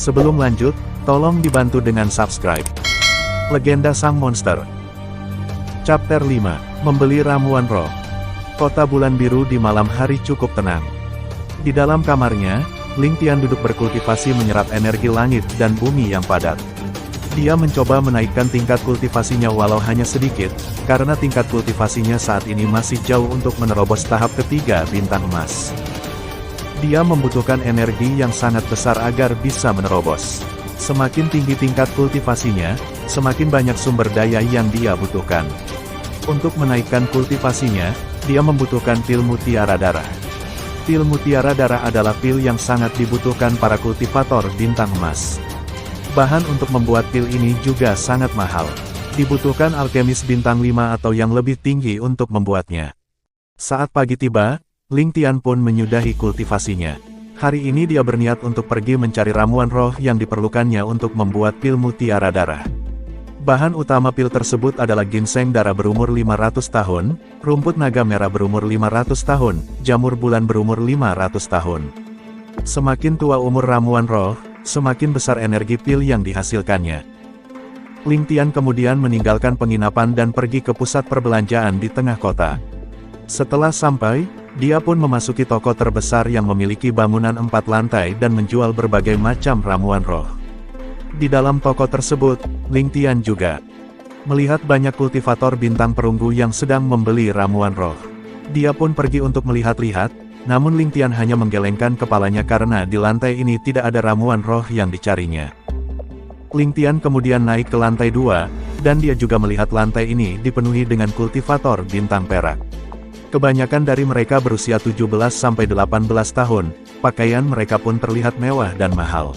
Sebelum lanjut, tolong dibantu dengan subscribe. Legenda Sang Monster. Chapter 5, Membeli Ramuan Roh. Kota bulan biru di malam hari cukup tenang. Di dalam kamarnya, Ling Tian duduk berkultivasi menyerap energi langit dan bumi yang padat. Dia mencoba menaikkan tingkat kultivasinya walau hanya sedikit, karena tingkat kultivasinya saat ini masih jauh untuk menerobos tahap ketiga bintang emas. Dia membutuhkan energi yang sangat besar agar bisa menerobos. Semakin tinggi tingkat kultivasinya, semakin banyak sumber daya yang dia butuhkan. Untuk menaikkan kultivasinya, dia membutuhkan pil mutiara darah. Pil mutiara darah adalah pil yang sangat dibutuhkan para kultivator bintang emas. Bahan untuk membuat pil ini juga sangat mahal. Dibutuhkan alkemis bintang 5 atau yang lebih tinggi untuk membuatnya. Saat pagi tiba, Ling Tian pun menyudahi kultivasinya. Hari ini dia berniat untuk pergi mencari ramuan roh yang diperlukannya untuk membuat pil mutiara darah. Bahan utama pil tersebut adalah ginseng darah berumur 500 tahun, rumput naga merah berumur 500 tahun, jamur bulan berumur 500 tahun. Semakin tua umur ramuan roh, semakin besar energi pil yang dihasilkannya. Ling Tian kemudian meninggalkan penginapan dan pergi ke pusat perbelanjaan di tengah kota. Setelah sampai, dia pun memasuki toko terbesar yang memiliki bangunan 4 lantai dan menjual berbagai macam ramuan roh. Di dalam toko tersebut, Ling Tian juga melihat banyak kultivator bintang perunggu yang sedang membeli ramuan roh. Dia pun pergi untuk melihat-lihat, namun Ling Tian hanya menggelengkan kepalanya karena di lantai ini tidak ada ramuan roh yang dicarinya. Ling Tian kemudian naik ke lantai 2, dan dia juga melihat lantai ini dipenuhi dengan kultivator bintang perak. Kebanyakan dari mereka berusia 17-18 tahun, pakaian mereka pun terlihat mewah dan mahal.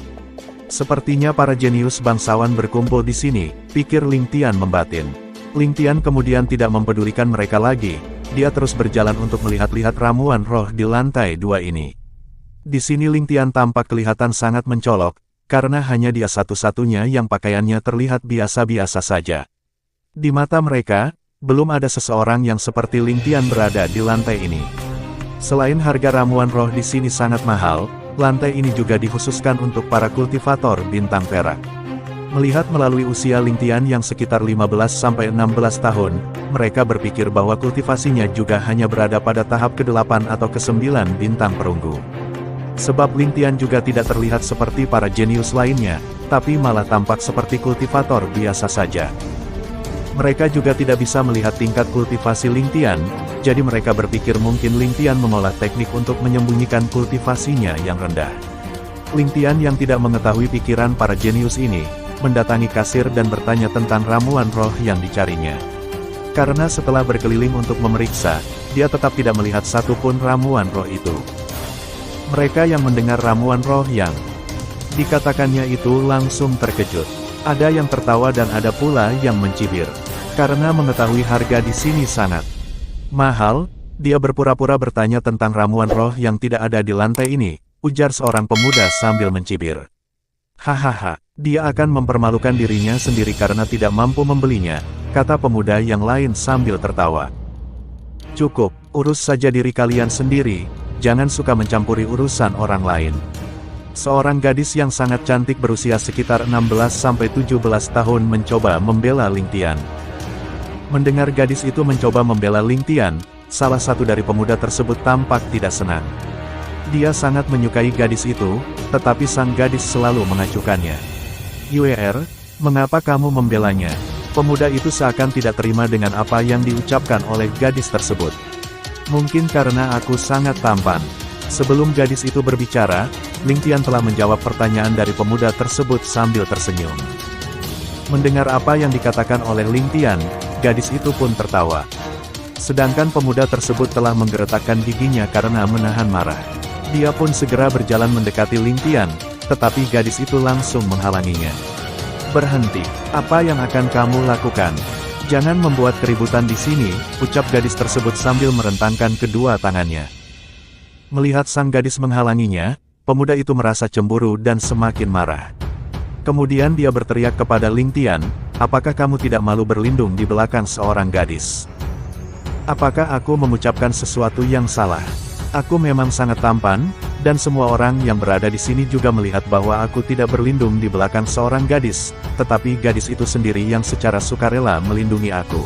Sepertinya para jenius bangsawan berkumpul di sini, pikir Ling Tian membatin. Ling Tian kemudian tidak mempedulikan mereka lagi, dia terus berjalan untuk melihat-lihat ramuan roh di lantai 2 ini. Di sini Ling Tian tampak kelihatan sangat mencolok, karena hanya dia satu-satunya yang pakaiannya terlihat biasa-biasa saja. Di mata mereka, belum ada seseorang yang seperti Ling Tian berada di lantai ini. Selain harga ramuan roh di sini sangat mahal, lantai ini juga dikhususkan untuk para kultivator bintang perak. Melihat melalui usia Ling Tian yang sekitar 15-16 tahun, mereka berpikir bahwa kultivasinya juga hanya berada pada tahap ke-8 atau ke-9 bintang perunggu. Sebab Ling Tian juga tidak terlihat seperti para jenius lainnya, tapi malah tampak seperti kultivator biasa saja. Mereka juga tidak bisa melihat tingkat kultivasi Ling Tian, jadi mereka berpikir mungkin Ling Tian mengolah teknik untuk menyembunyikan kultivasinya yang rendah. Ling Tian yang tidak mengetahui pikiran para jenius ini, mendatangi kasir dan bertanya tentang ramuan roh yang dicarinya. Karena setelah berkeliling untuk memeriksa, dia tetap tidak melihat satupun ramuan roh itu. Mereka yang mendengar ramuan roh yang dikatakannya itu langsung terkejut. Ada yang tertawa dan ada pula yang mencibir. Karena mengetahui harga di sini sangat mahal, dia berpura-pura bertanya tentang ramuan roh yang tidak ada di lantai ini, ujar seorang pemuda sambil mencibir. Hahaha, dia akan mempermalukan dirinya sendiri karena tidak mampu membelinya, kata pemuda yang lain sambil tertawa. Cukup, urus saja diri kalian sendiri, jangan suka mencampuri urusan orang lain. Seorang gadis yang sangat cantik berusia sekitar 16-17 tahun mencoba membela Ling Tian. Mendengar gadis itu mencoba membela Ling Tian, salah satu dari pemuda tersebut tampak tidak senang. Dia sangat menyukai gadis itu, tetapi sang gadis selalu mengacuhkannya. "Yuer, mengapa kamu membelanya?" Pemuda itu seakan tidak terima dengan apa yang diucapkan oleh gadis tersebut. "Mungkin karena aku sangat tampan." Sebelum gadis itu berbicara, Ling Tian telah menjawab pertanyaan dari pemuda tersebut sambil tersenyum. Mendengar apa yang dikatakan oleh Ling Tian, gadis itu pun tertawa. Sedangkan pemuda tersebut telah menggeretakkan giginya karena menahan marah. Dia pun segera berjalan mendekati Ling Tian, tetapi gadis itu langsung menghalanginya. "Berhenti, apa yang akan kamu lakukan? Jangan membuat keributan di sini," ucap gadis tersebut sambil merentangkan kedua tangannya. Melihat sang gadis menghalanginya, pemuda itu merasa cemburu dan semakin marah. Kemudian dia berteriak kepada Ling Tian, "Apakah kamu tidak malu berlindung di belakang seorang gadis? Apakah aku mengucapkan sesuatu yang salah? Aku memang sangat tampan, Dan semua orang yang berada di sini juga melihat bahwa aku tidak berlindung di belakang seorang gadis, tetapi gadis itu sendiri yang secara sukarela melindungi aku.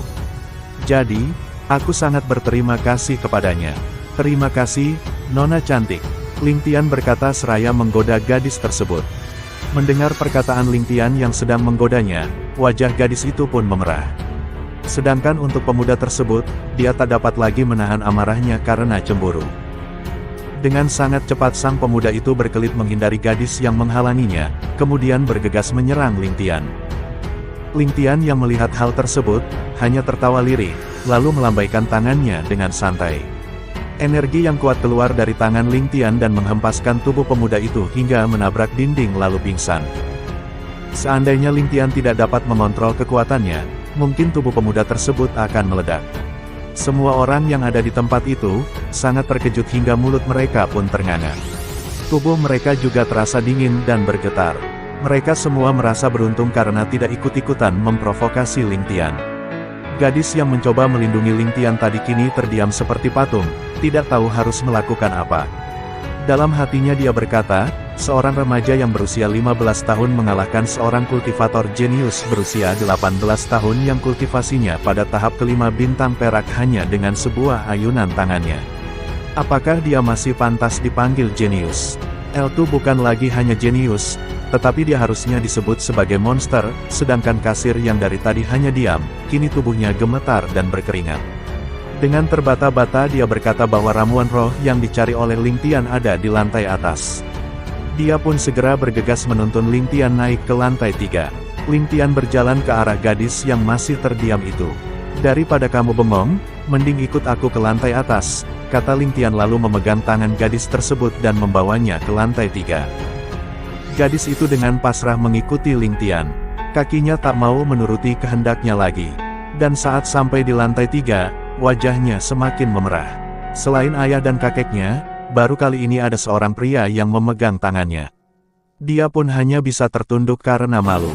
Jadi, aku sangat berterima kasih kepadanya. Terima kasih, Nona cantik. Ling Tian berkata seraya menggoda gadis tersebut. Mendengar perkataan Ling Tian yang sedang menggodanya, wajah gadis itu pun memerah. Sedangkan untuk pemuda tersebut, dia tak dapat lagi menahan amarahnya karena cemburu. Dengan sangat cepat sang pemuda itu berkelit menghindari gadis yang menghalanginya, kemudian bergegas menyerang Ling Tian. Ling Tian yang melihat hal tersebut, hanya tertawa lirih, lalu melambaikan tangannya dengan santai. Energi yang kuat keluar dari tangan Ling Tian dan menghempaskan tubuh pemuda itu hingga menabrak dinding lalu pingsan. Seandainya Ling Tian tidak dapat mengontrol kekuatannya, mungkin tubuh pemuda tersebut akan meledak. Semua orang yang ada di tempat itu, sangat terkejut hingga mulut mereka pun ternganga. Tubuh mereka juga terasa dingin dan bergetar. Mereka semua merasa beruntung karena tidak ikut-ikutan memprovokasi Ling Tian. Gadis yang mencoba melindungi Ling Tian tadi kini terdiam seperti patung, tidak tahu harus melakukan apa. Dalam hatinya dia berkata, seorang remaja yang berusia 15 tahun mengalahkan seorang kultivator jenius berusia 18 tahun yang kultivasinya pada tahap kelima bintang perak hanya dengan sebuah ayunan tangannya. Apakah dia masih pantas dipanggil jenius? L2 bukan lagi hanya jenius, tetapi dia harusnya disebut sebagai monster, sedangkan kasir yang dari tadi hanya diam, kini tubuhnya gemetar dan berkeringat. Dengan terbata-bata dia berkata bahwa ramuan roh yang dicari oleh Ling Tian ada di lantai atas. Dia pun segera bergegas menuntun Ling Tian naik ke lantai 3. Ling Tian berjalan ke arah gadis yang masih terdiam itu. Daripada kamu bengong, mending ikut aku ke lantai atas, kata Ling Tian lalu memegang tangan gadis tersebut dan membawanya ke lantai 3. Gadis itu dengan pasrah mengikuti Ling Tian. Kakinya tak mau menuruti kehendaknya lagi. Dan saat sampai di lantai 3, wajahnya semakin memerah. Selain ayah dan kakeknya, baru kali ini ada seorang pria yang memegang tangannya. Dia pun hanya bisa tertunduk karena malu.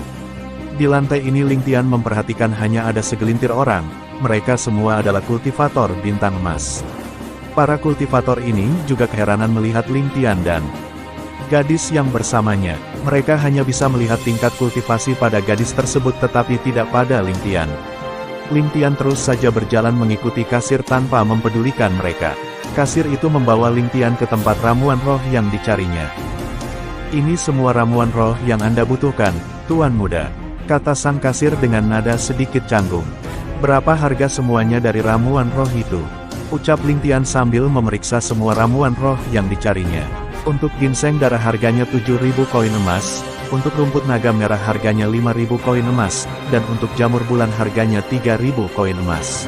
Di lantai ini Ling Tian memperhatikan hanya ada segelintir orang, mereka semua adalah kultivator bintang emas. Para kultivator ini juga keheranan melihat Ling Tian dan gadis yang bersamanya. Mereka hanya bisa melihat tingkat kultivasi pada gadis tersebut tetapi tidak pada Ling Tian. Ling Tian terus saja berjalan mengikuti kasir tanpa mempedulikan mereka. Kasir itu membawa Ling Tian ke tempat ramuan roh yang dicarinya. Ini semua ramuan roh yang Anda butuhkan, Tuan Muda, kata sang kasir dengan nada sedikit canggung. Berapa harga semuanya dari ramuan roh itu? Ucap Ling Tian sambil memeriksa semua ramuan roh yang dicarinya. Untuk ginseng darah harganya 7.000 koin emas, untuk rumput naga merah harganya 5.000 koin emas, dan untuk jamur bulan harganya 3.000 koin emas.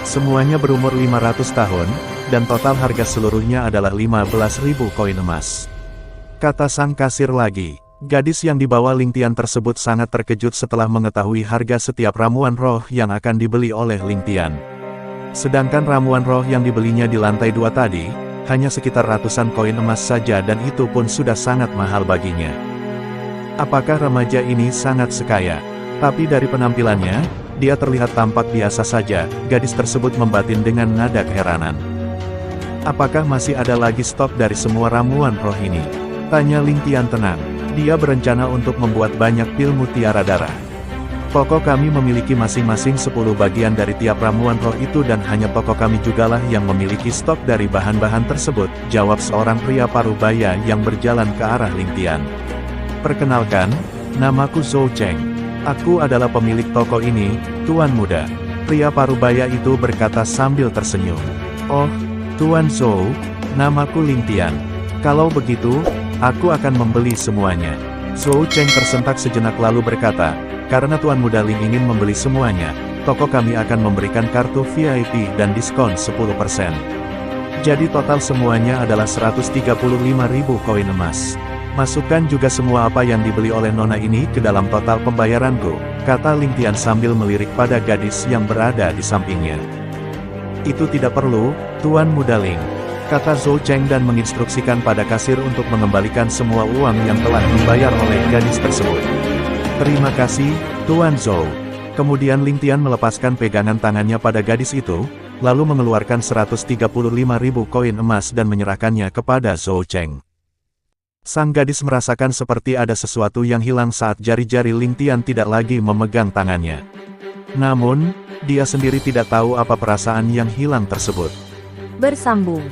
Semuanya berumur 500 tahun, dan total harga seluruhnya adalah 15.000 koin emas. Kata sang kasir lagi. Gadis yang dibawa Ling Tian tersebut sangat terkejut setelah mengetahui harga setiap ramuan roh yang akan dibeli oleh Ling Tian. Sedangkan ramuan roh yang dibelinya di lantai 2 tadi, hanya sekitar ratusan koin emas saja dan itu pun sudah sangat mahal baginya. Apakah remaja ini sangat sekaya? Tapi dari penampilannya, dia terlihat tampak biasa saja, gadis tersebut membatin dengan nada keheranan. Apakah masih ada lagi stok dari semua ramuan roh ini? Tanya Ling Tian tenang. Dia berencana untuk membuat banyak pil mutiara darah. Toko kami memiliki masing-masing 10 bagian dari tiap ramuan roh itu dan hanya toko kami jugalah yang memiliki stok dari bahan-bahan tersebut, jawab seorang pria parubaya yang berjalan ke arah Ling Tian. Perkenalkan, namaku Zhou Cheng. Aku adalah pemilik toko ini, Tuan Muda. Pria parubaya itu berkata sambil tersenyum. Oh, Tuan Zhou, namaku Ling Tian. Kalau begitu, aku akan membeli semuanya. Zhou Cheng tersentak sejenak lalu berkata, karena Tuan Muda Ling ingin membeli semuanya, toko kami akan memberikan kartu VIP dan diskon 10%. Jadi total semuanya adalah 135.000 koin emas. Masukkan juga semua apa yang dibeli oleh Nona ini ke dalam total pembayaranku, kata Ling Tian sambil melirik pada gadis yang berada di sampingnya. Itu tidak perlu, Tuan Muda Ling, kata Zhou Cheng dan menginstruksikan pada kasir untuk mengembalikan semua uang yang telah dibayar oleh gadis tersebut. Terima kasih, Tuan Zhou. Kemudian Ling Tian melepaskan pegangan tangannya pada gadis itu, lalu mengeluarkan 135.000 koin emas dan menyerahkannya kepada Zhou Cheng. Sang gadis merasakan seperti ada sesuatu yang hilang saat jari-jari Ling Tian tidak lagi memegang tangannya. Namun, dia sendiri tidak tahu apa perasaan yang hilang tersebut. Bersambung.